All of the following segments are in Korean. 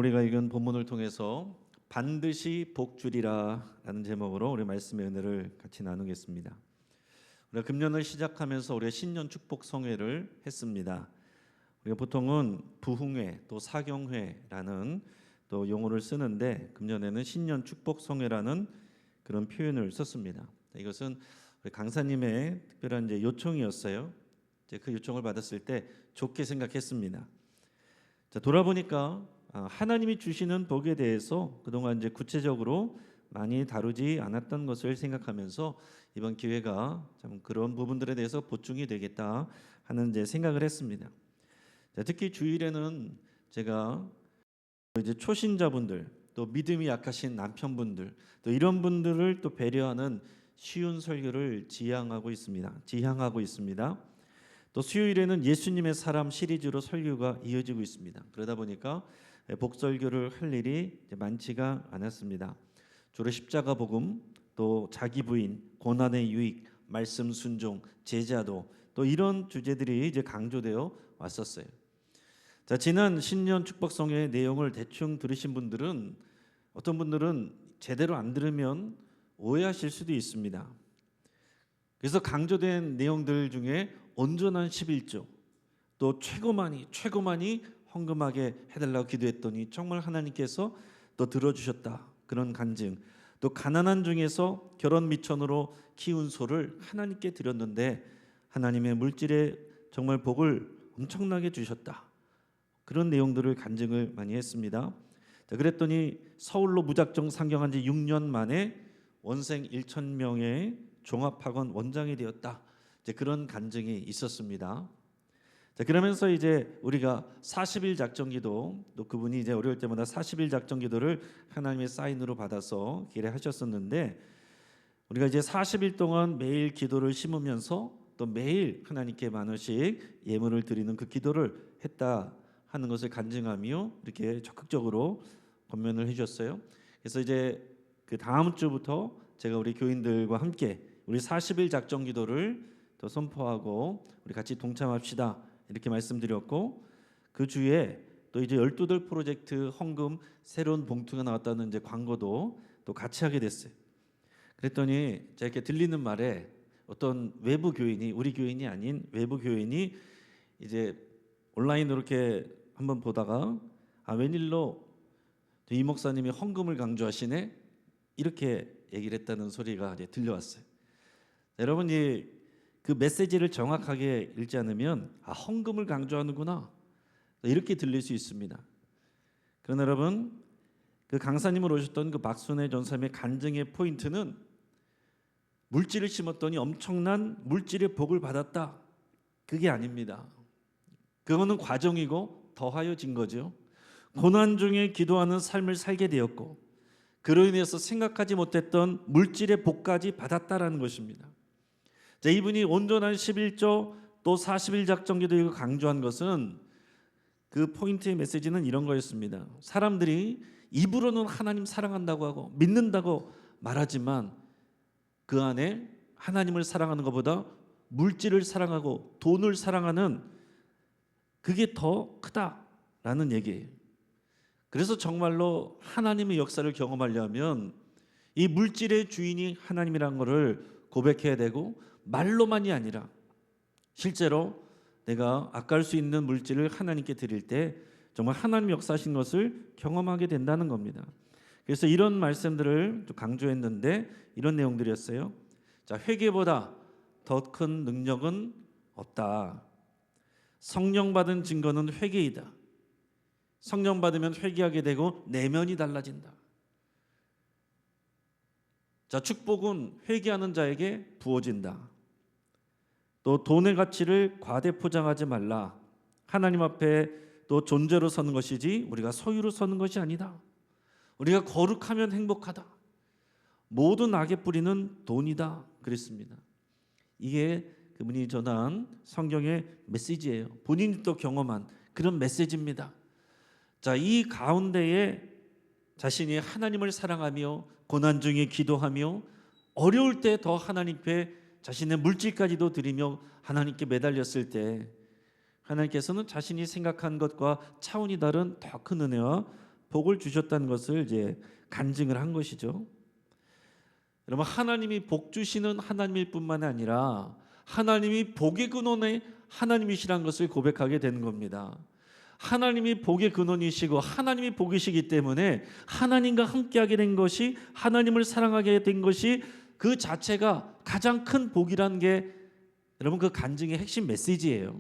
우리가 읽은 본문을 통해서 반드시 복 주리라 라는 제목으로 우리 말씀의 은혜를 같이 나누겠습니다. 우리가 금년을 시작하면서 우리가 신년 축복 성회를 했습니다. 우리가 보통은 부흥회 또 사경회라는 또 용어를 쓰는데 금년에는 신년 축복 성회라는 그런 표현을 썼습니다. 이것은 우리 강사님의 특별한 요청이었어요. 그 요청을 받았을 때 좋게 생각했습니다. 돌아보니까 하나님이 주시는 복에 대해서 그동안 구체적으로 많이 다루지 않았던 것을 생각하면서 이번 기회가 참 그런 부분들에 대해서 보충이 되겠다 하는 생각을 했습니다. 특히 주일에는 제가 초신자분들 또 믿음이 약하신 남편분들 또 이런 분들을 또 배려하는 쉬운 설교를 지향하고 있습니다. 또 수요일에는 예수님의 사람 시리즈로 설교가 이어지고 있습니다. 그러다 보니까 복설교를 할 일이 많지가 않았습니다. 주로 십자가 복음, 또 자기 부인, 고난의 유익, 말씀 순종, 제자도 또 이런 주제들이 강조되어 왔었어요. 지난 신년 축복성의 내용을 대충 들으신 분들은 어떤 분들은 제대로 안 들으면 오해하실 수도 있습니다. 그래서 강조된 내용들 중에 온전한 11조 또 최고 많이 헌금하게 해달라고 기도했더니 정말 하나님께서 또 들어주셨다. 그런 간증. 또 가난한 중에서 결혼 미천으로 키운 소를 하나님께 드렸는데 하나님의 물질에 정말 복을 엄청나게 주셨다. 그런 내용들을 간증을 많이 했습니다. 그랬더니 서울로 무작정 상경한 지 6년 만에 원생 1,000명의 종합학원 원장이 되었다. 그런 간증이 있었습니다. 그러면서 우리가 40일 작정기도 또 그분이 어려울 때마다 40일 작정기도를 하나님의 사인으로 받아서 기례하셨었는데 우리가 40일 동안 매일 기도를 심으면서 또 매일 하나님께 만 원씩 예물을 드리는 그 기도를 했다 하는 것을 간증하며 이렇게 적극적으로 권면을 해주셨어요. 그래서 그 다음 주부터 제가 우리 교인들과 함께 우리 40일 작정기도를 또 선포하고 우리 같이 동참합시다 이렇게 말씀드렸고 그 주에 또 12돌 프로젝트 헌금 새로운 봉투가 나왔다는 광고도 또 같이 하게 됐어요. 그랬더니 제가 이렇게 들리는 말에 어떤 외부 교인이 우리 교인이 아닌 외부 교인이 온라인으로 이렇게 한번 보다가 웬일로 이 목사님이 헌금을 강조하시네 이렇게 얘기를 했다는 소리가 들려왔어요. 여러분 그 메시지를 정확하게 읽지 않으면 헌금을 강조하는구나 이렇게 들릴 수 있습니다. 그러나 여러분 그 강사님으로 오셨던 그 박순애 전사님의 간증의 포인트는 물질을 심었더니 엄청난 물질의 복을 받았다. 그게 아닙니다. 그거는 과정이고 더하여진 거죠. 고난 중에 기도하는 삶을 살게 되었고 그로 인해서 생각하지 못했던 물질의 복까지 받았다라는 것입니다. 이분이 온전한 11조 또 40일 작정기도 강조한 것은 그 포인트의 메시지는 이런 거였습니다. 사람들이 입으로는 하나님 사랑한다고 하고 믿는다고 말하지만 그 안에 하나님을 사랑하는 것보다 물질을 사랑하고 돈을 사랑하는 그게 더 크다라는 얘기예요. 그래서 정말로 하나님의 역사를 경험하려면 이 물질의 주인이 하나님이라는 것을 고백해야 되고 말로만이 아니라 실제로 내가 아까울 수 있는 물질을 하나님께 드릴 때 정말 하나님 역사하신 것을 경험하게 된다는 겁니다. 그래서 이런 말씀들을 강조했는데 이런 내용들이었어요. 회개보다 더 큰 능력은 없다. 성령 받은 증거는 회개이다. 성령 받으면 회개하게 되고 내면이 달라진다. 축복은 회개하는 자에게 부어진다. 또 돈의 가치를 과대 포장하지 말라. 하나님 앞에 또 존재로 서는 것이지 우리가 소유로 서는 것이 아니다. 우리가 거룩하면 행복하다. 모든 악의 뿌리는 돈이다. 그랬습니다. 이게 그분이 전한 성경의 메시지예요. 본인이 또 경험한 그런 메시지입니다. 이 가운데에 자신이 하나님을 사랑하며 고난 중에 기도하며 어려울 때 더 하나님께 자신의 물질까지도 드리며 하나님께 매달렸을 때 하나님께서는 자신이 생각한 것과 차원이 다른 더 큰 은혜와 복을 주셨다는 것을 이제 간증을 한 것이죠. 여러분, 하나님이 복 주시는 하나님일 뿐만 아니라 하나님이 복의 근원의 하나님이시라는 것을 고백하게 되는 겁니다. 하나님이 복의 근원이시고 하나님이 복이시기 때문에 하나님과 함께하게 된 것이, 하나님을 사랑하게 된 것이 그 자체가 가장 큰 복이라는 게 여러분 그 간증의 핵심 메시지예요.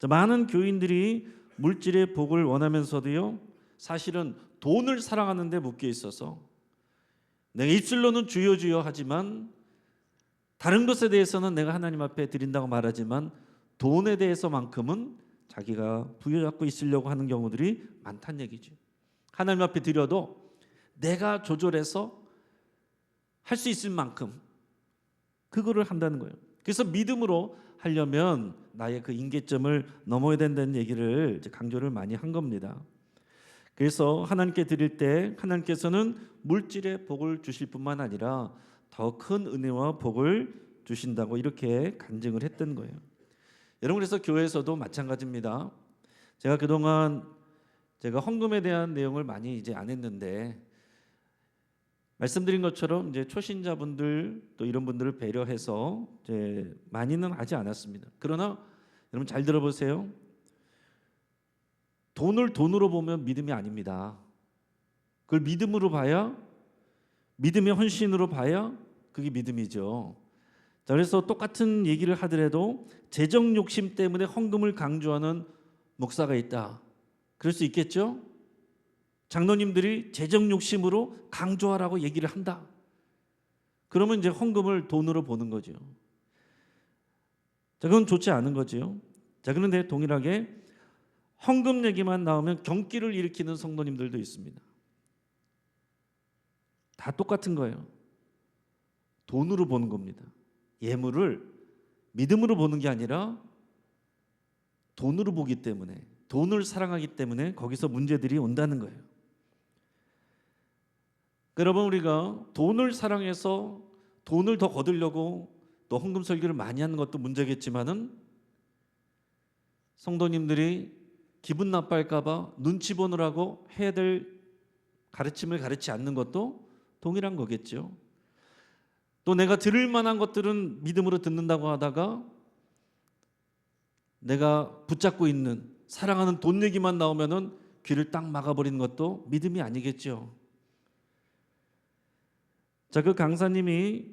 많은 교인들이 물질의 복을 원하면서도요, 사실은 돈을 사랑하는 데 묶여 있어서 내가 입술로는 주여 주여 하지만 다른 것에 대해서는 내가 하나님 앞에 드린다고 말하지만 돈에 대해서만큼은 자기가 부여잡고 있으려고 하는 경우들이 많다는 얘기죠. 하나님 앞에 드려도 내가 조절해서 할 수 있을 만큼 그거를 한다는 거예요. 그래서 믿음으로 하려면 나의 그 임계점을 넘어야 된다는 얘기를 이제 강조를 많이 한 겁니다. 그래서 하나님께 드릴 때 하나님께서는 물질의 복을 주실 뿐만 아니라 더 큰 은혜와 복을 주신다고 이렇게 간증을 했던 거예요. 여러분, 그래서 교회에서도 마찬가지입니다. 제가 그동안 헌금에 대한 내용을 많이 이제 안 했는데, 말씀드린 것처럼 이제 초신자분들 또 이런 분들을 배려해서 이제 많이는 하지 않았습니다. 그러나 여러분 잘 들어보세요. 돈을 돈으로 보면 믿음이 아닙니다. 그걸 믿음으로 봐야, 믿음의 헌신으로 봐야 그게 믿음이죠. 자, 그래서 똑같은 얘기를 하더라도 재정 욕심 때문에 헌금을 강조하는 목사가 있다. 그럴 수 있겠죠? 장로님들이 재정 욕심으로 강조하라고 얘기를 한다. 그러면 이제 헌금을 돈으로 보는 거죠. 자, 그건 좋지 않은 거죠. 자, 그런데 동일하게 헌금 얘기만 나오면 경기를 일으키는 성도님들도 있습니다. 다 똑같은 거예요. 돈으로 보는 겁니다. 예물을 믿음으로 보는 게 아니라 돈으로 보기 때문에, 돈을 사랑하기 때문에 거기서 문제들이 온다는 거예요. 여러분, 우리가 돈을 사랑해서 돈을 더 거두려고 또 헌금 설교를 많이 하는 것도 문제겠지만은, 성도님들이 기분 나빠할까 봐 눈치 보느라고 해야 될 가르침을 가르치지 않는 것도 동일한 거겠죠. 또 내가 들을 만한 것들은 믿음으로 듣는다고 하다가 내가 붙잡고 있는 사랑하는 돈 얘기만 나오면은 귀를 딱 막아버리는 것도 믿음이 아니겠죠. 자, 그 강사님이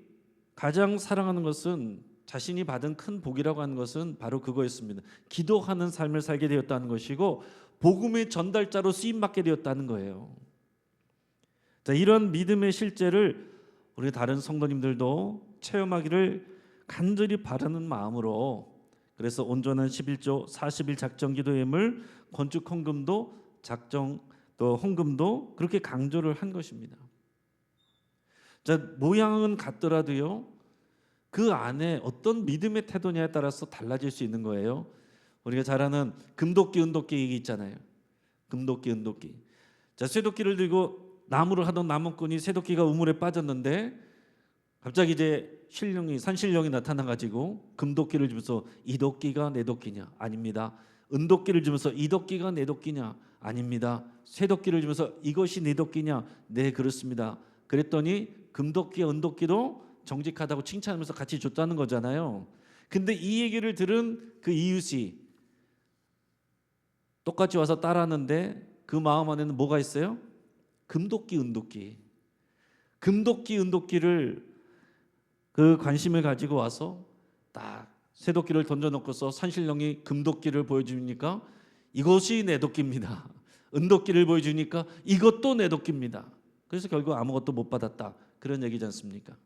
가장 사랑하는 것은, 자신이 받은 큰 복이라고 하는 것은 바로 그거였습니다. 기도하는 삶을 살게 되었다는 것이고 복음의 전달자로 쓰임받게 되었다는 거예요. 자, 이런 믿음의 실제를 우리 다른 성도님들도 체험하기를 간절히 바라는 마음으로, 그래서 온전한 11조 40일 작정 기도 예물, 건축 헌금도 작정 또 헌금도 그렇게 강조를 한 것입니다. 자, 모양은 같더라도요, 그 안에 어떤 믿음의 태도냐에 따라서 달라질 수 있는 거예요. 우리가 잘 아는 금도끼 은도끼 얘기 있잖아요. 금도끼 은도끼. 자, 쇠도끼를 들고 나무를 하던 나무꾼이 쇠도끼가 우물에 빠졌는데 갑자기 이제 산신령이 나타나가지고 금도끼를 주면서 이 도끼가 내 도끼냐? 아닙니다. 은도끼를 주면서 이 도끼가 내 도끼냐? 아닙니다. 쇠도끼를 주면서 이것이 내 도끼냐? 네, 그렇습니다. 그랬더니 금도끼와 은도끼도 정직하다고 칭찬하면서 같이 줬다는 거잖아요. 근데 이 얘기를 들은 그 이웃이 똑같이 와서 따라하는데 그 마음 안에는 뭐가 있어요? 금도끼 은도끼. 금도끼 은도끼를 그 관심을 가지고 와서 딱 쇠도끼를 던져놓고서 산신령이 금도끼를 보여주니까 이것이 내 도끼입니다. 은도끼를 보여주니까 이것도 내 도끼입니다. 그래서 결국 아무것도 못 받았다, 그런 얘기지 않습니까?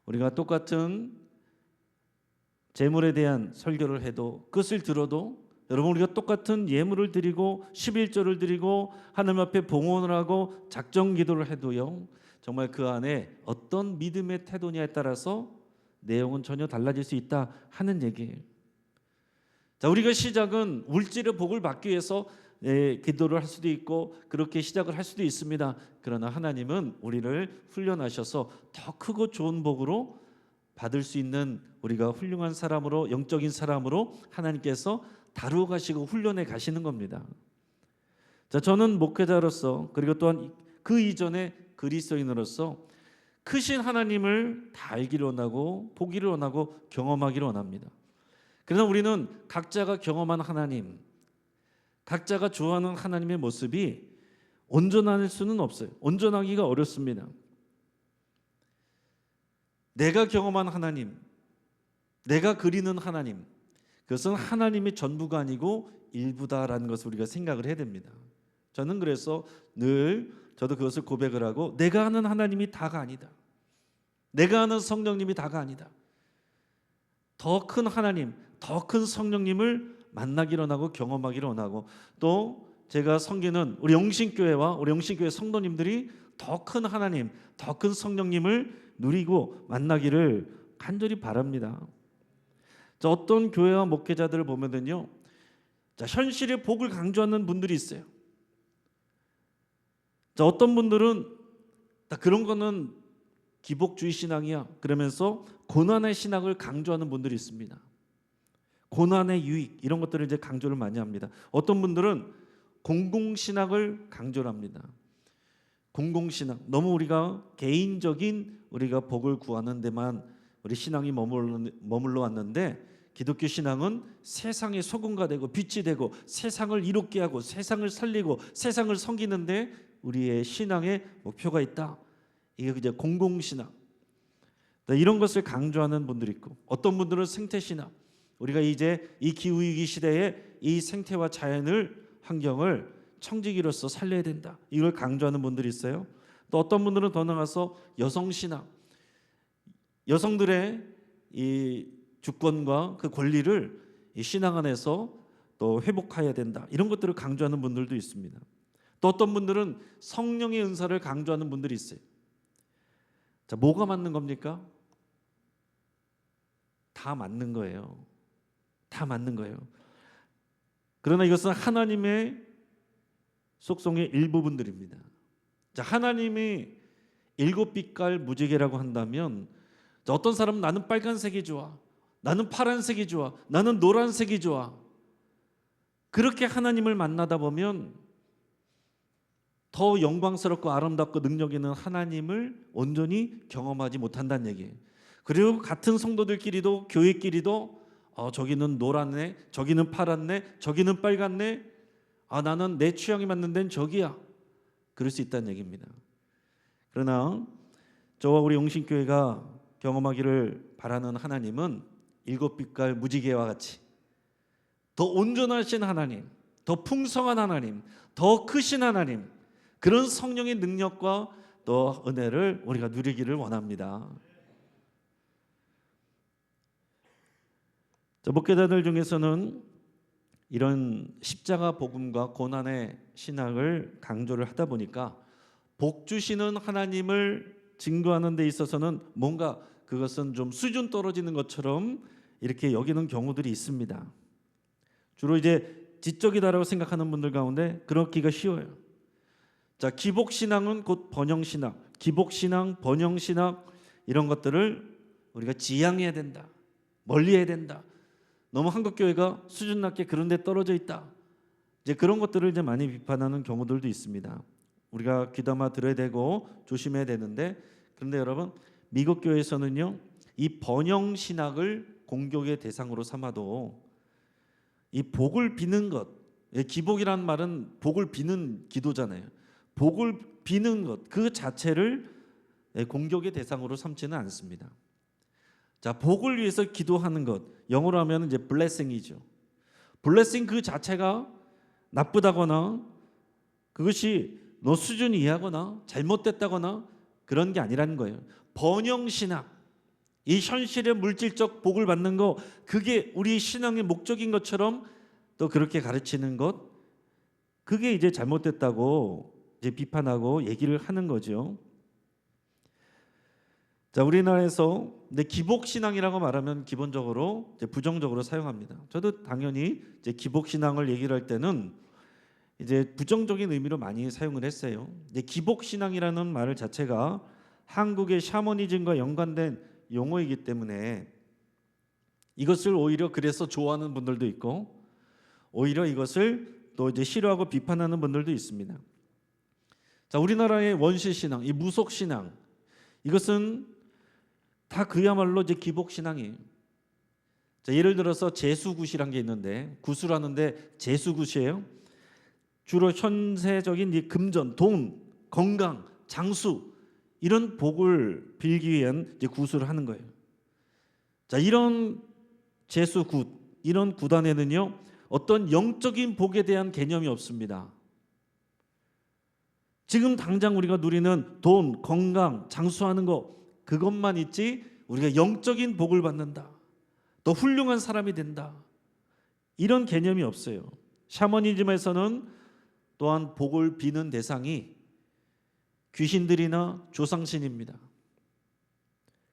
우리가 똑같은 재물에 대한 설교를 해도, 그것을 들어도 여러분, 우리가 똑같은 예물을 드리고 11조를 드리고 하나님 앞에 봉헌을 하고 작정 기도를 해도요, 정말 그 안에 어떤 믿음의 태도냐에 따라서 내용은 전혀 달라질 수 있다 하는 얘기예요. 자, 우리가 시작은 물질의 복을 받기 위해서 기도를 할 수도 있고 그렇게 시작을 할 수도 있습니다. 그러나 하나님은 우리를 훈련하셔서 더 크고 좋은 복으로 받을 수 있는, 우리가 훌륭한 사람으로, 영적인 사람으로 하나님께서 다루어 가시고 훈련해 가시는 겁니다. 자, 저는 목회자로서 그리고 또한 그 이전에 그리스도인으로서 크신 하나님을 다 알기를 원하고 보기를 원하고 경험하기를 원합니다. 그래서 우리는 각자가 경험한 하나님, 각자가 좋아하는 하나님의 모습이 온전할 수는 없어요. 온전하기가 어렵습니다. 내가 경험한 하나님, 내가 그리는 하나님, 그것은 하나님의 전부가 아니고 일부다라는 것을 우리가 생각을 해야 됩니다. 저는 그래서 늘 저도 그것을 고백을 하고, 내가 아는 하나님이 다가 아니다. 내가 아는 성령님이 다가 아니다. 더 큰 하나님, 더 큰 성령님을 만나기를 원하고 경험하기를 원하고, 또 제가 섬기는 우리 영신교회와 우리 영신교회 성도님들이 더 큰 하나님, 더 큰 성령님을 누리고 만나기를 간절히 바랍니다. 자, 어떤 교회와 목회자들을 보면은요, 자, 현실의 복을 강조하는 분들이 있어요. 자, 어떤 분들은 그런 거는 기복주의 신앙이야 그러면서 고난의 신앙을 강조하는 분들이 있습니다. 고난의 유익 이런 것들을 이제 강조를 많이 합니다. 어떤 분들은 공공신앙을 강조를 합니다. 공공신앙, 너무 우리가 개인적인 우리가 복을 구하는 데만 우리 신앙이 머물러 왔는데, 기독교 신앙은 세상의 소금가 되고 빛이 되고 세상을 이롭게 하고 세상을 살리고 세상을 섬기는데 우리의 신앙의 목표가 있다. 이게 이제 공공신앙, 이런 것을 강조하는 분들이 있고, 어떤 분들은 생태신앙, 우리가 이제 이 기후위기 시대에 이 생태와 자연을, 환경을 청지기로서 살려야 된다, 이걸 강조하는 분들이 있어요. 또 어떤 분들은 더 나가서 여성신앙, 여성들의 이 주권과 그 권리를 이 신앙 안에서 또 회복해야 된다, 이런 것들을 강조하는 분들도 있습니다. 또 어떤 분들은 성령의 은사를 강조하는 분들이 있어요. 자, 뭐가 맞는 겁니까? 다 맞는 거예요. 다 맞는 거예요. 그러나 이것은 하나님의 속성의 일부분들입니다. 자, 하나님이 일곱 빛깔 무지개라고 한다면, 자, 어떤 사람은 나는 빨간색이 좋아, 나는 파란색이 좋아, 나는 노란색이 좋아. 그렇게 하나님을 만나다 보면 더 영광스럽고 아름답고 능력 있는 하나님을 온전히 경험하지 못한다는 얘기예요. 그리고 같은 성도들끼리도, 교회끼리도 저기는 노랗네, 저기는 파랗네, 저기는 빨갛네, 나는 내 취향이 맞는 데는 저기야, 그럴 수 있다는 얘기입니다. 그러나 저와 우리 영신교회가 경험하기를 바라는 하나님은 일곱 빛깔 무지개와 같이 더 온전하신 하나님, 더 풍성한 하나님, 더 크신 하나님, 그런 성령의 능력과 또 은혜를 우리가 누리기를 원합니다. 자, 목회자들 중에서는 이런 십자가 복음과 고난의 신앙을 강조를 하다 보니까 복 주시는 하나님을 증거하는 데 있어서는 뭔가 그것은 좀 수준 떨어지는 것처럼 이렇게 여기는 경우들이 있습니다. 주로 이제 지적이다라고 생각하는 분들 가운데 그렇기가 쉬워요. 자, 기복신앙은 곧 번영신앙, 기복신앙, 번영신앙, 이런 것들을 우리가 지향해야 된다, 멀리해야 된다. 너무 한국교회가 수준 낮게 그런 데 떨어져 있다, 이제 그런 것들을 이제 많이 비판하는 경우들도 있습니다. 우리가 귀담아 들어야 되고 조심해야 되는데, 그런데 여러분, 미국 교회에서는요, 이 번영신학을 공격의 대상으로 삼아도 이 복을 비는 것, 기복이라는 말은 복을 비는 기도잖아요. 복을 비는 것 그 자체를 공격의 대상으로 삼지는 않습니다. 자, 복을 위해서 기도하는 것, 영어로 하면 이제 blessing이죠. blessing 그 자체가 나쁘다거나 그것이 너 수준 이하거나 잘못됐다거나 그런 게 아니라는 거예요. 번영신학, 이 현실의 물질적 복을 받는 거, 그게 우리 신앙의 목적인 것처럼 또 그렇게 가르치는 것, 그게 이제 잘못됐다고 이제 비판하고 얘기를 하는 거죠. 자, 우리나라에서 근데 기복신앙이라고 말하면 기본적으로 이제 부정적으로 사용합니다. 저도 당연히 이제 기복신앙을 얘기를 할 때는 이제 부정적인 의미로 많이 사용을 했어요. 이제 기복신앙이라는 말 자체가 한국의 샤머니즘과 연관된 용어이기 때문에 이것을 오히려 그래서 좋아하는 분들도 있고, 오히려 이것을 또 이제 싫어하고 비판하는 분들도 있습니다. 자, 우리나라의 원시 신앙, 이 무속 신앙, 이것은 다 그야말로 이제 기복 신앙이에요. 자, 예를 들어서 제수굿이란 게 있는데, 구수라는데 제수굿이에요. 주로 현세적인 이 금전, 돈, 건강, 장수 이런 복을 빌기 위한 이제 구수를 하는 거예요. 자, 이런 제수굿, 이런 구단에는요 어떤 영적인 복에 대한 개념이 없습니다. 지금 당장 우리가 누리는 돈, 건강, 장수하는 거 그것만 있지 우리가 영적인 복을 받는다, 더 훌륭한 사람이 된다, 이런 개념이 없어요. 샤머니즘에서는 또한 복을 비는 대상이 귀신들이나 조상신입니다.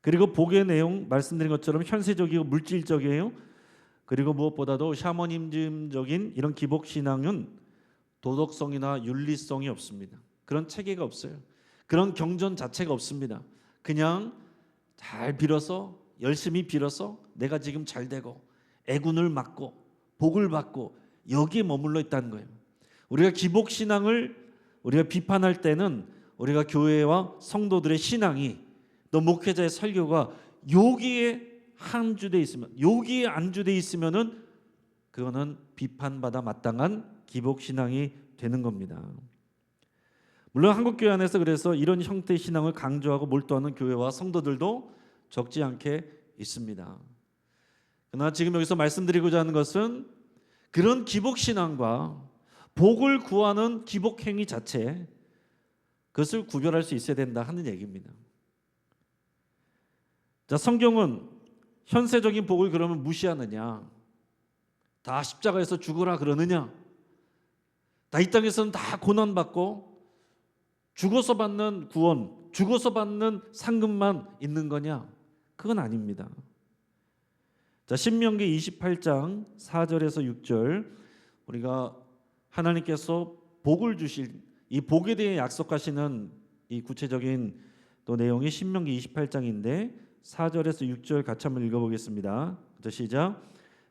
그리고 복의 내용 말씀드린 것처럼 현세적이고 물질적이에요. 그리고 무엇보다도 샤머니즘적인 이런 기복신앙은 도덕성이나 윤리성이 없습니다. 그런 체계가 없어요. 그런 경전 자체가 없습니다. 그냥 잘 빌어서, 열심히 빌어서 내가 지금 잘 되고 애군을 맡고 복을 받고 여기에 머물러 있다는 거예요. 우리가 기복신앙을 우리가 비판할 때는 우리가 교회와 성도들의 신앙이, 또 목회자의 설교가 여기에 한주돼 있으면, 여기에 안주돼 있으면은 그거는 비판받아 마땅한 기복신앙이 되는 겁니다. 물론 한국교회 안에서 그래서 이런 형태의 신앙을 강조하고 몰두하는 교회와 성도들도 적지 않게 있습니다. 그러나 지금 여기서 말씀드리고자 하는 것은 그런 기복신앙과 복을 구하는 기복행위 자체, 그것을 구별할 수 있어야 된다 하는 얘기입니다. 자, 성경은 현세적인 복을 그러면 무시하느냐, 다 십자가에서 죽으라 그러느냐, 다 이 땅에서는 다 고난받고 죽어서 받는 구원, 죽어서 받는 상급만 있는 거냐? 그건 아닙니다. 자, 신명기 28장 4절에서 6절, 우리가 하나님께서 복을 주실, 이 복에 대해 약속하시는 이 구체적인 또 내용이 신명기 28장인데 4절에서 6절 같이 한번 읽어보겠습니다. 시작.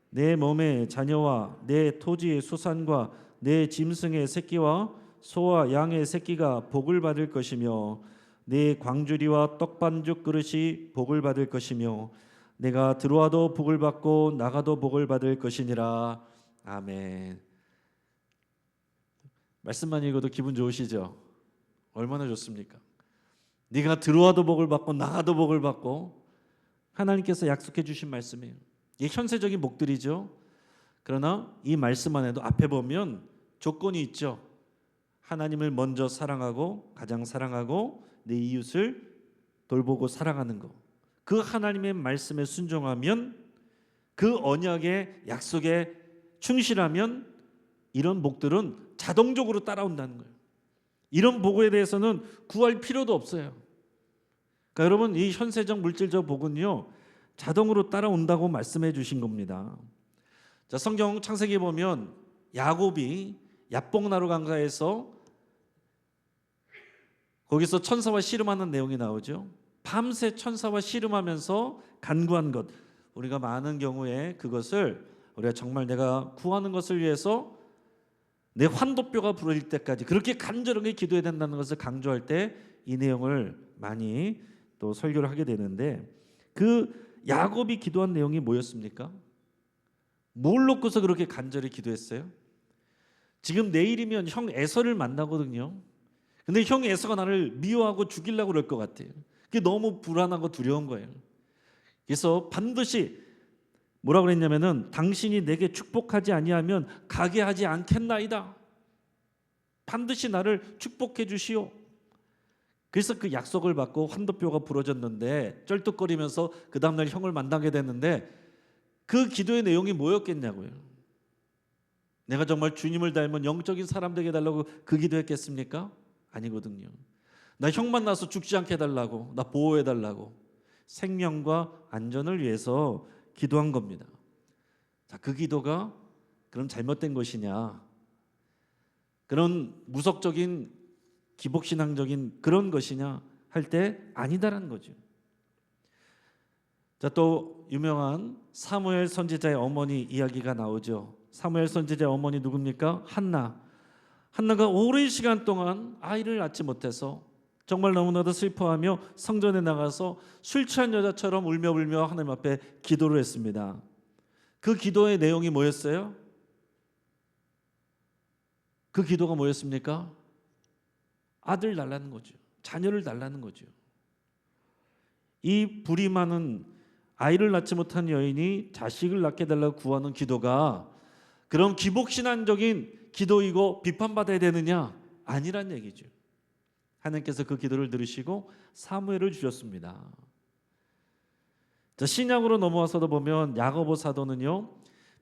내 몸의 자녀와 내 토지의 수산과 내 짐승의 새끼와 소와 양의 새끼가 복을 받을 것이며 내 광주리와 떡반죽 그릇이 복을 받을 것이며 내가 들어와도 복을 받고 나가도 복을 받을 것이니라. 아멘. 말씀만 읽어도 기분 좋으시죠? 얼마나 좋습니까? 네가 들어와도 복을 받고 나가도 복을 받고, 하나님께서 약속해 주신 말씀이에요. 이게 현세적인 복들이죠. 그러나 이 말씀 안에도 앞에 보면 조건이 있죠. 하나님을 먼저 사랑하고, 가장 사랑하고 내 이웃을 돌보고 사랑하는 것, 그 하나님의 말씀에 순종하면, 그 언약의 약속에 충실하면 이런 복들은 자동적으로 따라온다는 거예요. 이런 복에 대해서는 구할 필요도 없어요. 그러니까 여러분, 이 현세적 물질적 복은요 자동으로 따라온다고 말씀해 주신 겁니다. 자, 성경 창세기에 보면 야곱이 야복나루 강가에서 거기서 천사와 씨름하는 내용이 나오죠. 밤새 천사와 씨름하면서 간구한 것, 우리가 많은 경우에 그것을 우리가 정말 내가 구하는 것을 위해서 내 환도뼈가 부러질 때까지 그렇게 간절하게 기도해야 된다는 것을 강조할 때 이 내용을 많이 또 설교를 하게 되는데, 그 야곱이 기도한 내용이 뭐였습니까? 뭘 놓고서 그렇게 간절히 기도했어요? 지금 내일이면 형 에서를 만나거든요. 근데 형 에서가 나를 미워하고 죽이려고 그럴 것 같아요. 그게 너무 불안하고 두려운 거예요. 그래서 반드시 뭐라고 그랬냐면은 당신이 내게 축복하지 아니하면 가게 하지 않겠나이다. 반드시 나를 축복해 주시오. 그래서 그 약속을 받고 환도뼈가 부러졌는데 쩔뚝거리면서 그 다음날 형을 만나게 됐는데, 그 기도의 내용이 뭐였겠냐고요. 내가 정말 주님을 닮은 영적인 사람 되게 해달라고 그 기도했겠습니까? 아니거든요. 나 형 만나서 죽지 않게 해달라고, 나 보호해달라고, 생명과 안전을 위해서 기도한 겁니다. 자, 그 기도가 그럼 잘못된 것이냐, 그런 무속적인 기복신앙적인 그런 것이냐 할 때 아니다라는 거죠. 자, 또 유명한 사무엘 선지자의 어머니 이야기가 나오죠. 사무엘 선지자의 어머니 누굽니까? 한나가 오랜 시간 동안 아이를 낳지 못해서 정말 너무나도 슬퍼하며 성전에 나가서 술 취한 여자처럼 울며 하나님 앞에 기도를 했습니다. 그 기도의 내용이 뭐였어요? 그 기도가 뭐였습니까? 아들 달라는 거죠. 자녀를 달라는 거죠. 이 불이 많은 아이를 낳지 못한 여인이 자식을 낳게 달라고 구하는 기도가 그럼 기복신앙적인 기도이고 비판받아야 되느냐? 아니란 얘기죠. 하나님께서 그 기도를 들으시고 사무엘을 주셨습니다. 자, 신약으로 넘어와서도 보면 야고보 사도는요,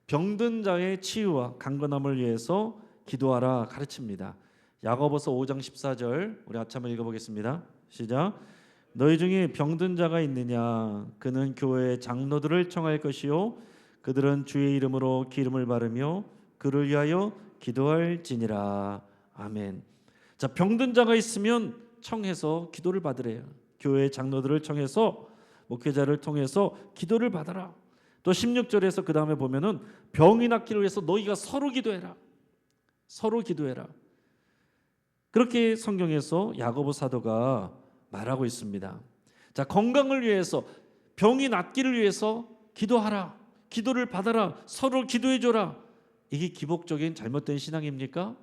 병든 자의 치유와 강건함을 위해서 기도하라 가르칩니다. 야고보서 5장 14절 우리 같이 한번 읽어보겠습니다. 시작. 너희 중에 병든 자가 있느냐? 그는 교회의 장로들을 청할 것이요 그들은 주의 이름으로 기름을 바르며 그를 위하여 기도할지니라. 아멘. 자, 병든 자가 있으면 청해서 기도를 받으래요. 교회의 장로들을 청해서 목회자를 통해서 기도를 받아라. 또 16절에서 그 다음에 보면은 병이 낫기를 위해서 너희가 서로 기도해라. 서로 기도해라. 그렇게 성경에서 야고보 사도가 말하고 있습니다. 자, 건강을 위해서, 병이 낫기를 위해서 기도하라. 기도를 받아라. 서로 기도해줘라. 이게 기복적인 잘못된 신앙입니까?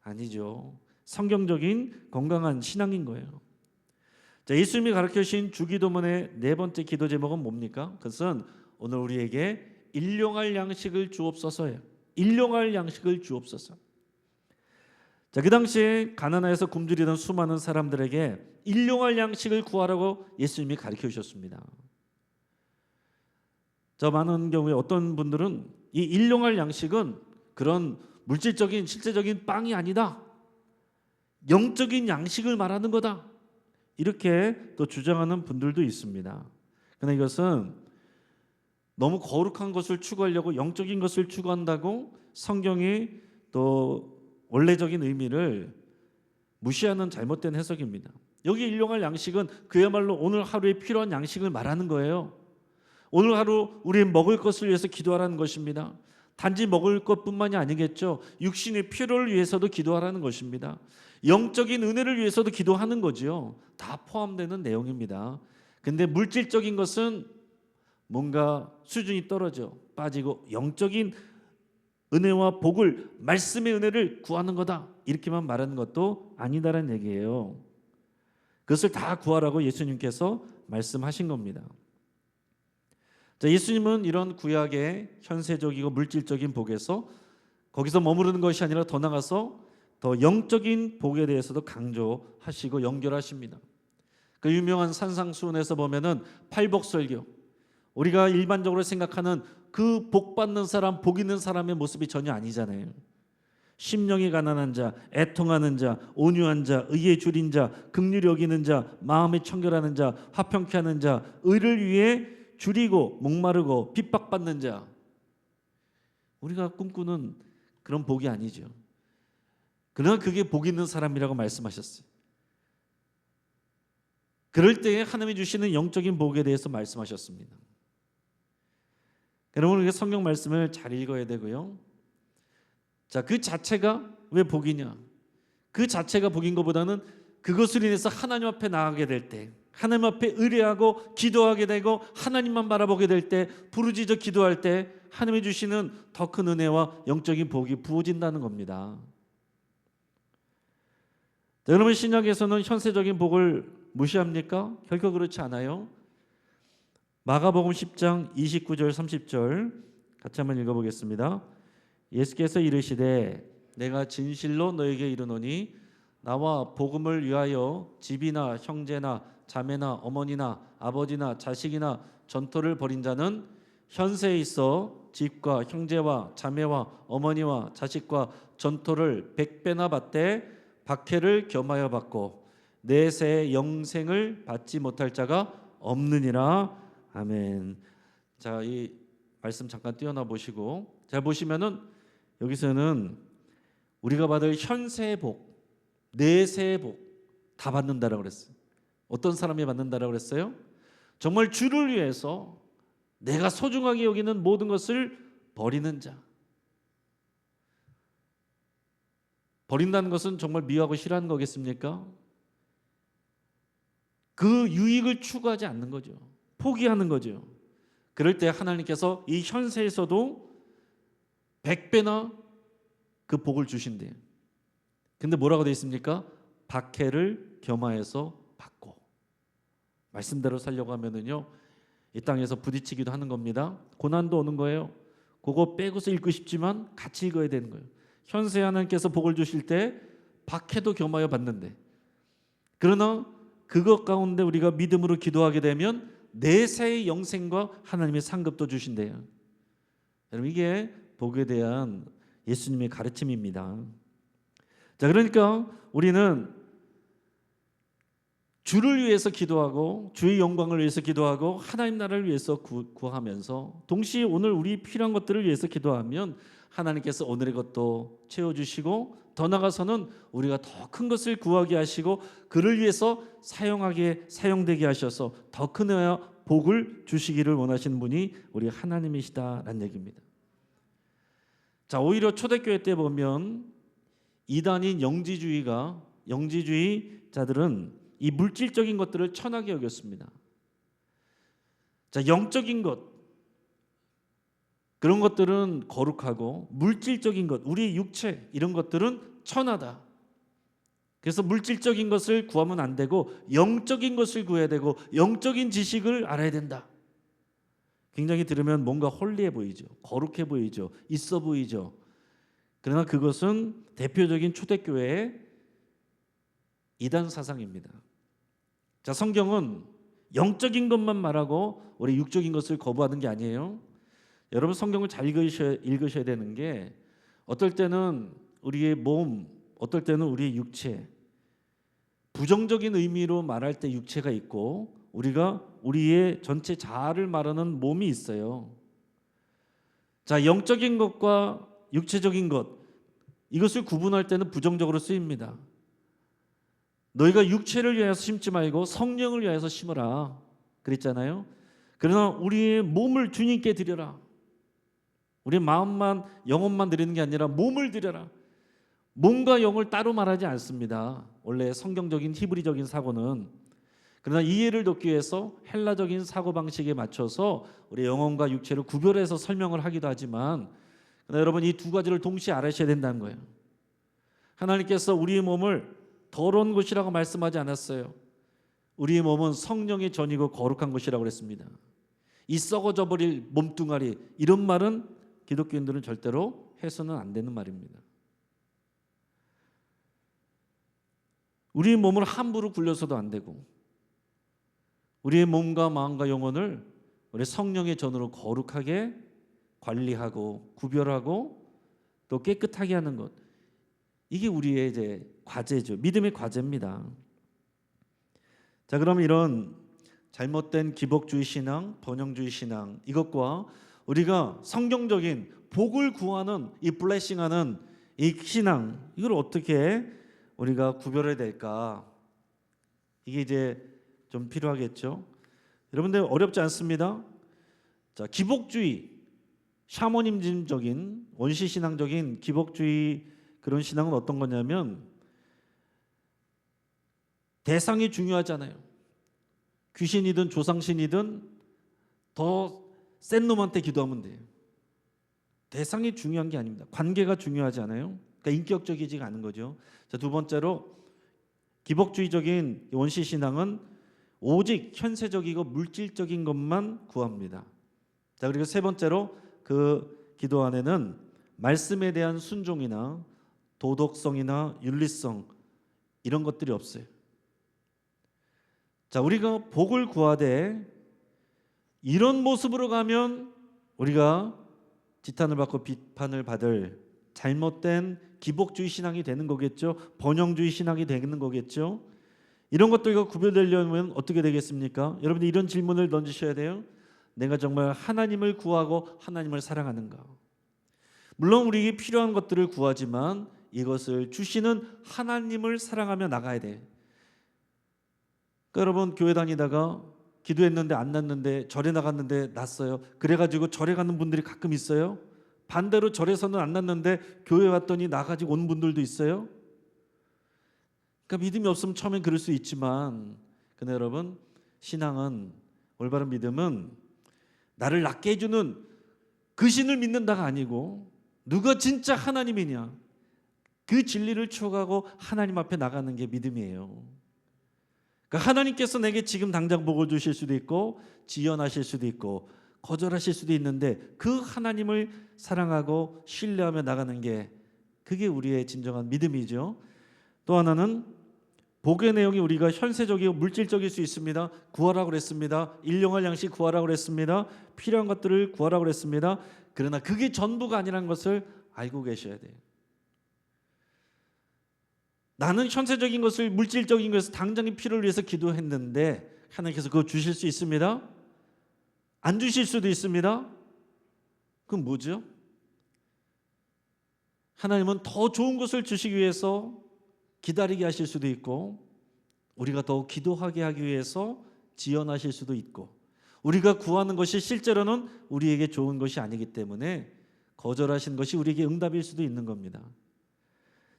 아니죠. 성경적인 건강한 신앙인 거예요. 자, 예수님이 가르쳐주신 주기도문의 네 번째 기도 제목은 뭡니까? 그것은 오늘 우리에게 일용할 양식을 주옵소서예요. 일용할 양식을 주옵소서. 자, 그 당시에 가나안에서 굶주리던 수많은 사람들에게 일용할 양식을 구하라고 예수님이 가르쳐 주셨습니다. 저 많은 경우에 어떤 분들은 이 일용할 양식은 그런 물질적인 실제적인 빵이 아니다. 영적인 양식을 말하는 거다. 이렇게 또 주장하는 분들도 있습니다. 그러나 이것은 너무 거룩한 것을 추구하려고 영적인 것을 추구한다고 성경이 또 원래적인 의미를 무시하는 잘못된 해석입니다. 여기 일용할 양식은 그야말로 오늘 하루에 필요한 양식을 말하는 거예요. 오늘 하루 우리 먹을 것을 위해서 기도하라는 것입니다. 단지 먹을 것뿐만이 아니겠죠. 육신의 필요를 위해서도 기도하라는 것입니다. 영적인 은혜를 위해서도 기도하는 거지요. 다 포함되는 내용입니다. 근데 물질적인 것은 뭔가 수준이 떨어져 빠지고 영적인 은혜와 복을, 말씀의 은혜를 구하는 거다. 이렇게만 말하는 것도 아니다라는 얘기예요. 그것을 다 구하라고 예수님께서 말씀하신 겁니다. 자, 예수님은 이런 구약의 현세적이고 물질적인 복에서 거기서 머무르는 것이 아니라 더 나가서 더 영적인 복에 대해서도 강조하시고 연결하십니다. 그 유명한 산상수훈에서 보면은 팔복설교, 우리가 일반적으로 생각하는 그 복 받는 사람, 복 있는 사람의 모습이 전혀 아니잖아요. 심령이 가난한 자, 애통하는 자, 온유한 자, 의에 줄인 자, 긍휼히 여기는 자, 마음에 청결하는 자, 화평케 하는 자, 의를 위해 줄이고 목마르고 핍박받는 자. 우리가 꿈꾸는 그런 복이 아니죠. 그러나 그게 복 있는 사람이라고 말씀하셨어요. 그럴 때에 하나님이 주시는 영적인 복에 대해서 말씀하셨습니다. 여러분, 우리가 성경 말씀을 잘 읽어야 되고요. 자, 그 자체가 왜 복이냐? 그 자체가 복인 것보다는 그것을 인해서 하나님 앞에 나가게 될 때, 하나님 앞에 의뢰하고 기도하게 되고 하나님만 바라보게 될 때, 부르짖어 기도할 때 하나님이 주시는 더 큰 은혜와 영적인 복이 부어진다는 겁니다. 자, 여러분, 신약에서는 현세적인 복을 무시합니까? 결코 그렇지 않아요. 마가복음 10장 29절 30절 같이 한번 읽어보겠습니다. 예수께서 이르시되 내가 진실로 너에게 이르노니 나와 복음을 위하여 집이나 형제나 자매나 어머니나 아버지나 자식이나 전토를 벌인 자는 현세에 있어 집과 형제와 자매와 어머니와 자식과 전토를 100배나 받되 박해를 겸하여 받고 내세의 영생을 받지 못할 자가 없느니라. 아멘. 자, 이 말씀 잠깐 띄어나 보시고, 잘 보시면은 여기서는 우리가 받을 현세의 복, 내세의 복 다 받는다라고 그랬어요. 어떤 사람이 받는다라고 그랬어요? 정말 주를 위해서 내가 소중하게 여기는 모든 것을 버리는 자, 버린다는 것은 정말 미워하고 싫어하는 거겠습니까? 그 유익을 추구하지 않는 거죠. 포기하는 거죠. 그럴 때 하나님께서 이 현세에서도 100배나 그 복을 주신대요. 근데 뭐라고 되어 있습니까? 박해를 겸하여서 받고. 말씀대로 살려고 하면은요, 이 땅에서 부딪히기도 하는 겁니다. 고난도 오는 거예요. 그거 빼고서 읽고 싶지만 같이 읽어야 되는 거예요. 현세 하나님께서 복을 주실 때 박해도 겸하여 받는데, 그러나 그것 가운데 우리가 믿음으로 기도하게 되면 내세의 영생과 하나님의 상급도 주신대요. 여러분, 이게 복에 대한 예수님의 가르침입니다. 자, 그러니까 우리는 주를 위해서 기도하고 주의 영광을 위해서 기도하고 하나님 나라를 위해서 구하면서 동시에 오늘 우리 필요한 것들을 위해서 기도하면 하나님께서 오늘의 것도 채워주시고, 더 나아가서는 우리가 더 큰 것을 구하게 하시고 그를 위해서 사용되게 하셔서 더 큰 복을 주시기를 원하시는 분이 우리 하나님이시다라는 얘기입니다. 자, 오히려 초대교회 때 보면 이단인 영지주의자들은 이 물질적인 것들을 천하게 여겼습니다. 자, 영적인 것, 그런 것들은 거룩하고 물질적인 것, 우리 육체 이런 것들은 천하다. 그래서 물질적인 것을 구하면 안 되고 영적인 것을 구해야 되고 영적인 지식을 알아야 된다. 굉장히 들으면 뭔가 홀리해 보이죠. 거룩해 보이죠. 있어 보이죠. 그러나 그것은 대표적인 초대교회의 이단 사상입니다. 자, 성경은 영적인 것만 말하고 우리 육적인 것을 거부하는 게 아니에요. 여러분, 성경을 잘 읽으셔야 되는 게, 어떨 때는 우리의 몸, 어떨 때는 우리의 육체, 부정적인 의미로 말할 때 육체가 있고 우리가 우리의 전체 자아를 말하는 몸이 있어요. 자, 영적인 것과 육체적인 것, 이것을 구분할 때는 부정적으로 쓰입니다. 너희가 육체를 위하여서 심지 말고 성령을 위하여서 심으라 그랬잖아요. 그러나 우리의 몸을 주님께 드려라. 우리 마음만, 영혼만 드리는 게 아니라 몸을 드려라. 몸과 영을 따로 말하지 않습니다. 원래 성경적인 히브리적인 사고는. 그러나 이해를 돕기 위해서 헬라적인 사고방식에 맞춰서 우리 영혼과 육체를 구별해서 설명을 하기도 하지만, 그러나 여러분, 이 두 가지를 동시에 알아셔야 된다는 거예요. 하나님께서 우리의 몸을 더러운 곳이라고 말씀하지 않았어요. 우리의 몸은 성령의 전이고 거룩한 곳이라고 그랬습니다. 이 썩어져 버릴 몸뚱아리, 이런 말은 기독교인들은 절대로 해서는 안 되는 말입니다. 우리의 몸을 함부로 굴려서도 안 되고, 우리의 몸과 마음과 영혼을 우리 성령의 전으로 거룩하게 관리하고 구별하고 또 깨끗하게 하는 것, 이게 우리의 이제 과제죠. 믿음의 과제입니다. 자, 그럼 이런 잘못된 기복주의 신앙, 번영주의 신앙, 이것과 우리가 성경적인 복을 구하는 이 블레싱하는 이 신앙, 이걸 어떻게 우리가 구별해야 될까? 이게 이제 좀 필요하겠죠. 여러분들, 어렵지 않습니다. 자, 기복주의, 샤머니즘적인 원시신앙적인 기복주의, 그런 신앙은 어떤 거냐면 대상이 중요하잖아요. 귀신이든 조상신이든 더 센 놈한테 기도하면 돼요. 대상이 중요한 게 아닙니다. 관계가 중요하지 않아요? 그러니까 인격적이지 않은 거죠. 자, 두 번째로 기복주의적인 원시신앙은 오직 현세적이고 물질적인 것만 구합니다. 자, 그리고 세 번째로 그 기도 안에는 말씀에 대한 순종이나 도덕성이나 윤리성, 이런 것들이 없어요. 자, 우리가 복을 구하되 이런 모습으로 가면 우리가 지탄을 받고 비판을 받을 잘못된 기복주의 신앙이 되는 거겠죠. 번영주의 신앙이 되는 거겠죠. 이런 것들과 구별되려면 어떻게 되겠습니까? 여러분들, 이런 질문을 던지셔야 돼요. 내가 정말 하나님을 구하고 하나님을 사랑하는가? 물론 우리에게 필요한 것들을 구하지만 이것을 주시는 하나님을 사랑하며 나가야 돼. 그러니까 여러분, 교회 다니다가 기도했는데 안 났는데 절에 나갔는데 났어요. 그래가지고 절에 가는 분들이 가끔 있어요. 반대로 절에서는 안 났는데 교회 왔더니 나가지고 온 분들도 있어요. 그러니까 믿음이 없으면 처음엔 그럴 수 있지만, 근데 여러분, 신앙은, 올바른 믿음은 나를 낫게 해주는 그 신을 믿는다가 아니고 누가 진짜 하나님이냐, 그 진리를 추구하고 하나님 앞에 나가는 게 믿음이에요. 그러니까 하나님께서 내게 지금 당장 복을 주실 수도 있고 지연하실 수도 있고 거절하실 수도 있는데, 그 하나님을 사랑하고 신뢰하며 나가는 게, 그게 우리의 진정한 믿음이죠. 또 하나는, 복의 내용이 우리가 현세적이고 물질적일 수 있습니다. 구하라고 그랬습니다. 일용할 양식 구하라고 그랬습니다. 필요한 것들을 구하라고 그랬습니다. 그러나 그게 전부가 아니라는 것을 알고 계셔야 돼요. 나는 현세적인 것을, 물질적인 것을, 당장의 필요를 위해서 기도했는데 하나님께서 그거 주실 수 있습니다. 안 주실 수도 있습니다. 그건 뭐죠? 하나님은 더 좋은 것을 주시기 위해서 기다리게 하실 수도 있고, 우리가 더 기도하게 하기 위해서 지연하실 수도 있고, 우리가 구하는 것이 실제로는 우리에게 좋은 것이 아니기 때문에 거절하신 것이 우리에게 응답일 수도 있는 겁니다.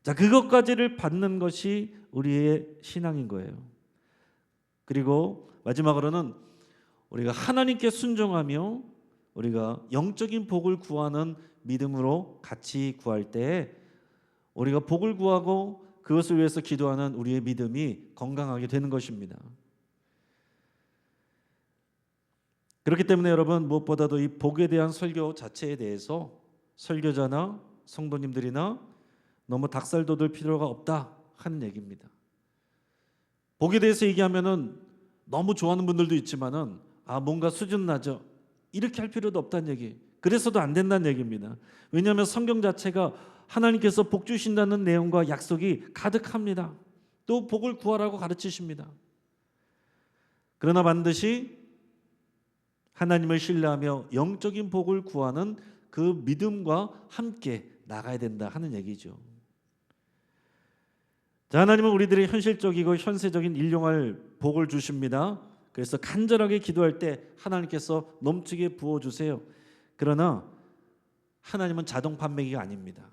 자, 그것까지를 받는 것이 우리의 신앙인 거예요. 그리고 마지막으로는 우리가 하나님께 순종하며 우리가 영적인 복을 구하는 믿음으로 같이 구할 때, 우리가 복을 구하고 그것을 위해서 기도하는 우리의 믿음이 건강하게 되는 것입니다. 그렇기 때문에 여러분, 무엇보다도 이 복에 대한 설교 자체에 대해서 설교자나 성도님들이나 너무 닭살 돋을 필요가 없다 하는 얘기입니다. 복에 대해서 얘기하면은 너무 좋아하는 분들도 있지만은, 뭔가 수준 낮아, 이렇게 할 필요도 없다는 얘기, 그래서도 안 된다는 얘기입니다. 왜냐하면 성경 자체가 하나님께서 복 주신다는 내용과 약속이 가득합니다. 또 복을 구하라고 가르치십니다. 그러나 반드시 하나님을 신뢰하며 영적인 복을 구하는 그 믿음과 함께 나가야 된다 하는 얘기죠. 자, 하나님은 우리들의 현실적이고 현세적인 일용할 복을 주십니다. 그래서 간절하게 기도할 때 하나님께서 넘치게 부어주세요. 그러나 하나님은 자동 판매기가 아닙니다.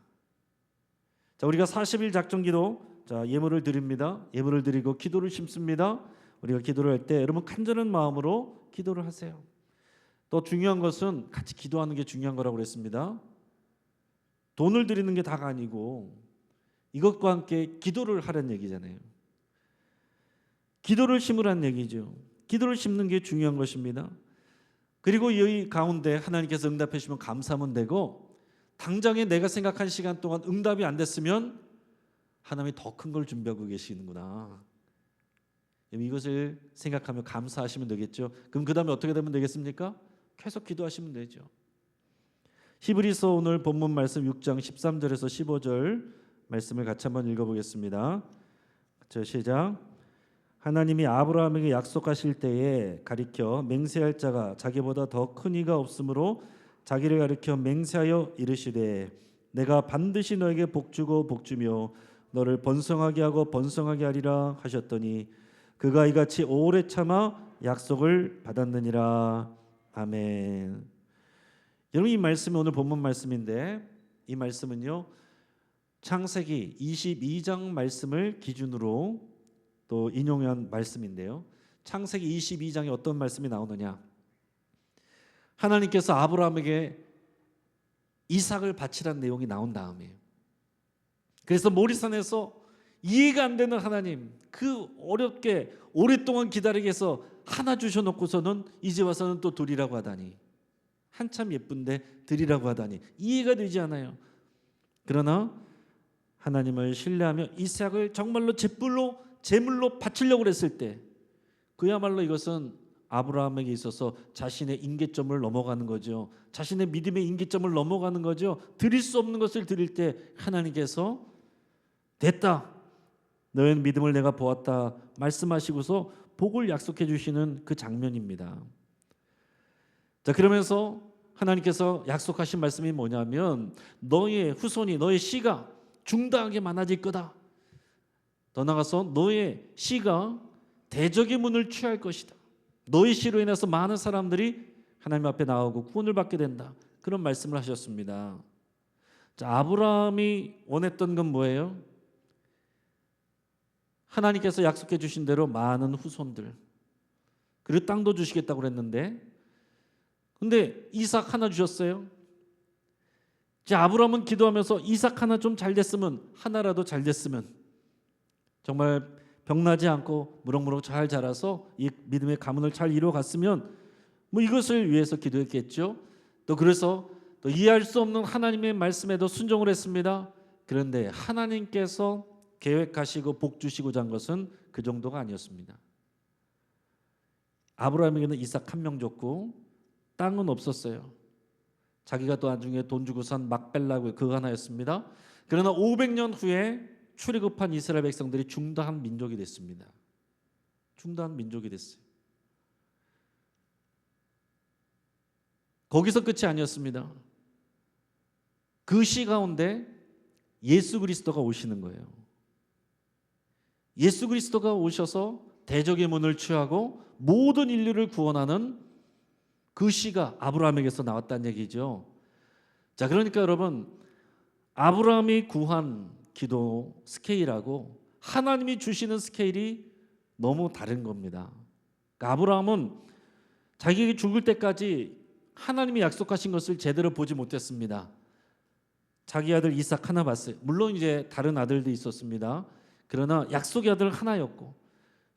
자, 우리가 40일 작정기도, 자, 예물을 드립니다. 예물을 드리고 기도를 심습니다. 우리가 기도를 할 때 여러분 간절한 마음으로 기도를 하세요. 또 중요한 것은 같이 기도하는 게 중요한 거라고 그랬습니다. 돈을 드리는 게 다가 아니고 이것과 함께 기도를 하라는 얘기잖아요. 기도를 심으라는 얘기죠. 기도를 심는 게 중요한 것입니다. 그리고 이 가운데 하나님께서 응답해 주시면 감사하면 되고, 당장에 내가 생각한 시간 동안 응답이 안 됐으면 하나님이 더 큰 걸 준비하고 계시는구나, 이것을 생각하며 감사하시면 되겠죠. 그럼 그 다음에 어떻게 되면 되겠습니까? 계속 기도하시면 되죠. 히브리서 오늘 본문 말씀 6장 13절에서 15절 말씀을 같이 한번 읽어보겠습니다. 자, 시작. 하나님이 아브라함에게 약속하실 때에 가리켜 맹세할 자가 자기보다 더 큰 이가 없으므로 자기를 가리켜 맹세하여 이르시되, 내가 반드시 너에게 복주고 복주며 너를 번성하게 하고 번성하게 하리라 하셨더니 그가 이같이 오래 참아 약속을 받았느니라. 아멘. 여러분, 이 말씀이 오늘 본문 말씀인데, 이 말씀은요 창세기 22장 말씀을 기준으로 또 인용한 말씀인데요, 창세기 22장에 어떤 말씀이 나오느냐, 하나님께서 아브라함에게 이삭을 바치라는 내용이 나온 다음에, 그래서 모리산에서 이해가 안 되는 하나님, 그 어렵게 오랫동안 기다리게 해서 하나 주셔놓고서는 이제 와서는 또 드리라고 하다니, 한참 예쁜데 드리라고 하다니 이해가 되지 않아요. 그러나 하나님을 신뢰하며 이삭을 정말로 제물로 바치려고 했을 때, 그야말로 이것은 아브라함에게 있어서 자신의 임계점을 넘어가는 거죠. 자신의 믿음의 임계점을 넘어가는 거죠. 드릴 수 없는 것을 드릴 때 하나님께서 됐다, 너의 믿음을 내가 보았다 말씀하시고서 복을 약속해 주시는 그 장면입니다. 자, 그러면서 하나님께서 약속하신 말씀이 뭐냐면, 너의 후손이, 너의 씨가 중다하게 많아질 거다. 더 나아가서 너의 씨가 대적의 문을 취할 것이다. 너의 씨로 인해서 많은 사람들이 하나님 앞에 나오고 구원을 받게 된다. 그런 말씀을 하셨습니다. 자, 아브라함이 원했던 건 뭐예요? 하나님께서 약속해 주신 대로 많은 후손들, 그리고 땅도 주시겠다고 그랬는데, 근데 이삭 하나 주셨어요. 이제 아브라함은 기도하면서 이삭 하나 좀 잘 됐으면, 하나라도 잘 됐으면, 정말 병나지 않고 무럭무럭 잘 자라서 이 믿음의 가문을 잘 이루어갔으면, 뭐 이것을 위해서 기도했겠죠. 또 그래서 또 이해할 수 없는 하나님의 말씀에도 순종을 했습니다. 그런데 하나님께서 계획하시고 복 주시고자 한 것은 그 정도가 아니었습니다. 아브라함에게는 이삭 한 명 줬고 땅은 없었어요. 자기가 또 나중에 돈 주고 산 막벨라고 그거 하나였습니다. 그러나 500년 후에 출애굽한 이스라엘 백성들이 중다한 민족이 됐습니다. 중다한 민족이 됐어요. 거기서 끝이 아니었습니다. 그 시 가운데 예수 그리스도가 오시는 거예요. 예수 그리스도가 오셔서 대적의 문을 취하고 모든 인류를 구원하는 그 시가 아브라함에게서 나왔다는 얘기죠. 자, 그러니까 여러분, 아브라함이 구한 기도 스케일하고 하나님이 주시는 스케일이 너무 다른 겁니다. 그러니까 아브라함은 자기에게 죽을 때까지 하나님이 약속하신 것을 제대로 보지 못했습니다. 자기 아들 이삭 하나 봤어요. 물론 이제 다른 아들도 있었습니다. 그러나 약속의 아들 하나였고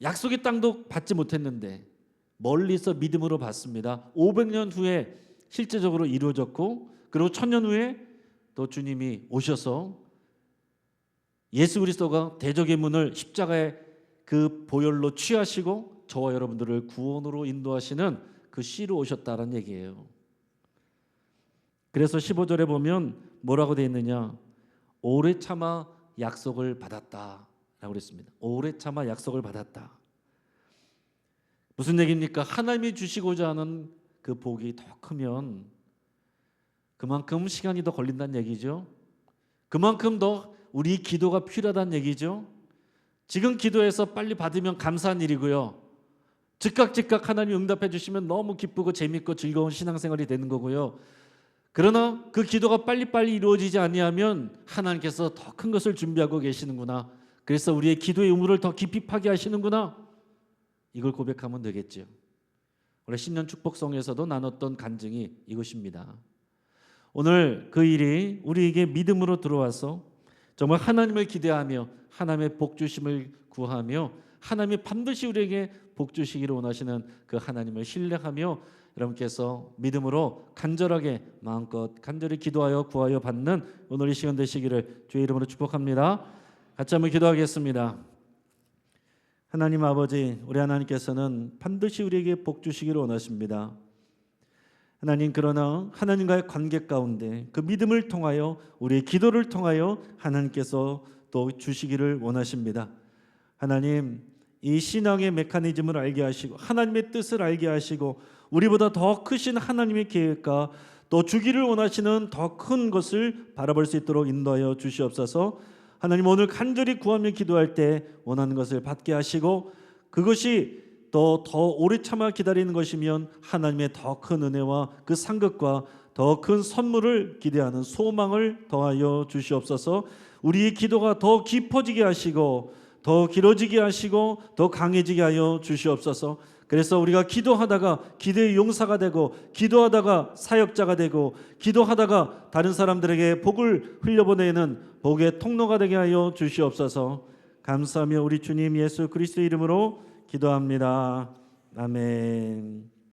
약속의 땅도 받지 못했는데 멀리서 믿음으로 봤습니다. 500년 후에 실제적으로 이루어졌고, 그리고 1000년 후에 또 주님이 오셔서 예수 그리스도가 대적의 문을 십자가의 그 보혈로 취하시고 저와 여러분들을 구원으로 인도하시는 그 시로 오셨다는 얘기예요. 그래서 15절에 보면 뭐라고 되어 있느냐? 오래 참아 약속을 받았다 라고 그랬습니다. 오래 참아 약속을 받았다. 무슨 얘기입니까? 하나님이 주시고자 하는 그 복이 더 크면 그만큼 시간이 더 걸린다는 얘기죠. 그만큼 더 우리 기도가 필요하다는 얘기죠. 지금 기도해서 빨리 받으면 감사한 일이고요. 즉각 하나님 응답해 주시면 너무 기쁘고 재밌고 즐거운 신앙생활이 되는 거고요. 그러나 그 기도가 빨리빨리 이루어지지 아니하면 하나님께서 더 큰 것을 준비하고 계시는구나. 그래서 우리의 기도의 의무를 더 깊이 파괴하시는구나. 이걸 고백하면 되겠죠. 원래 신년 축복성에서도 나눴던 간증이 이것입니다. 오늘 그 일이 우리에게 믿음으로 들어와서 정말 하나님을 기대하며 하나님의 복 주심을 구하며 하나님이 반드시 우리에게 복 주시기를 원하시는 그 하나님을 신뢰하며 여러분께서 믿음으로 간절하게 마음껏 간절히 기도하여 구하여 받는 오늘 이 시간 되시기를 주의 이름으로 축복합니다. 같이 한번 기도하겠습니다. 하나님 아버지, 우리 하나님께서는 반드시 우리에게 복 주시기를 원하십니다. 하나님, 그러나 하나님과의 관계 가운데 그 믿음을 통하여 우리의 기도를 통하여 하나님께서 또 주시기를 원하십니다. 하나님, 이 신앙의 메커니즘을 알게 하시고 하나님의 뜻을 알게 하시고 우리보다 더 크신 하나님의 계획과 또 주기를 원하시는 더 큰 것을 바라볼 수 있도록 인도하여 주시옵소서. 하나님, 오늘 간절히 구하며 기도할 때 원하는 것을 받게 하시고 그것이 또 더 오래 참아 기다리는 것이면 하나님의 더 큰 은혜와 그 상급과 더 큰 선물을 기대하는 소망을 더하여 주시옵소서. 우리의 기도가 더 깊어지게 하시고 더 길어지게 하시고 더 강해지게 하여 주시옵소서. 그래서 우리가 기도하다가 기도의 용사가 되고 기도하다가 사역자가 되고 기도하다가 다른 사람들에게 복을 흘려보내는 복의 통로가 되게 하여 주시옵소서. 감사하며 우리 주님 예수 그리스도의 이름으로 기도합니다. 아멘.